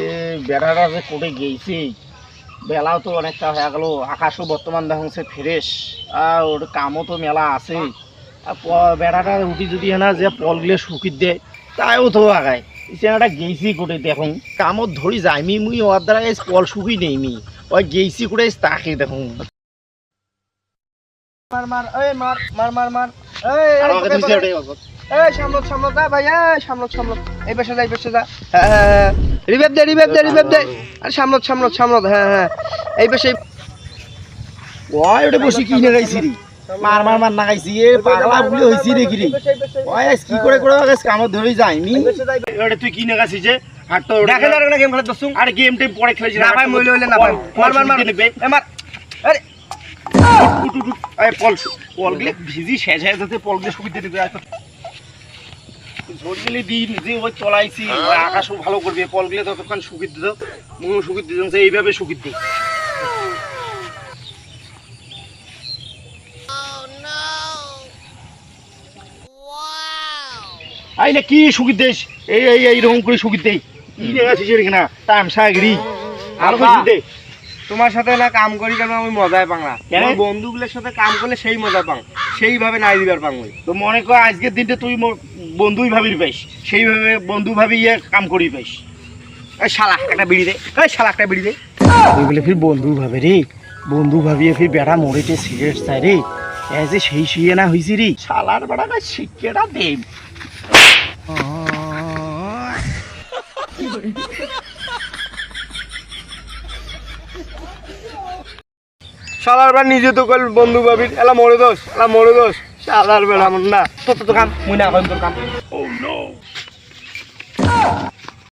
এ বেড়াটা যে কোটে গেছি, বেলাও তো অনেকটা হয়ে গেল, আকাশও বর্তমান দেখছে ফ্রেশ, আর ওর কামও তো মেলা আছে। বেড়াটা উঠি যদি না যে পলগুলো শুকিয়ে দেয় তাইও তো আগায় চেনাটা গেছি কোটে দেখুন কামত ধরি যাইমি মুই ওর দ্বারা পল শুকি নেইমি ওই গেছি কোটে তাকে দেখুন মার মার এই মার মার মার মার এই এই সামলত সামলত যা ভাই এই সামলত সামলত এই পাশে যা এই পাশে যা হ্যাঁ রিভাইভ দে রিভাইভ দে রিভাইভ দে আর সামলত সামলত সামলত হ্যাঁ এই পাশে ওই ওটা বসে কি না গাইছি রে মার মার মার না গাইছি এ পাগলা বলে হইছি রে কি রে ওই কি করে করে কামত ধরে যাইমি ওটা তুই কি না গাইছিস যে আর তো দেখে যাবে না গেম খেলা দছুম আর গেম টেম পরে খেলেছি না ভাই মইলে হইলে না ভাই মার মার মার এ মার আরে পলগুলো ভিজি শেষ হয়ে যাতে পলগুলো সুবিধা দিতে ঝড়গুলি দিন যে ওই চলাইছি আকাশও ভালো করবে পলগুলো ততক্ষণ সুবিধা দিত মনে সুবিধা দিতে এইভাবে সুবিধা দিই আই না কি সুবিধা দেশ এই এই এইরকম করে সুবিধা দেই কি দেখাচ্ছিস কিনা তামসাগিরি আরো সুবিধা তোমার সাথে না কাম করি কেন আমি মজায় পাং না আমার বন্ধুগুলোর সাথে কাম করলে সেই মজা পাং সেইভাবে নাই দিবার পাং তো মনে কর আজকের দিনটা তুই বন্ধুই ভাবির পাইস সেইভাবে বন্ধু ভাবি কাম করি পাইস এই শালা একটা বিড়ি দে এই শালা একটা বিড়ি দে তুই বলে ফির বন্ধু ভাবে রে বন্ধু ভাবিয়ে ফির বেড়া মরেতে সিগারেট চাই রে এজ এ সেই শুয়ে না হয়েছি রে শালার বেড়া না শিক্ষাটা দে শালার বার নিজে তো কল বন্ধু ভাবির এলা মরে দোষ শালার বেড়া আমার না তোর তো কাম মুই না তোর কাম ও নো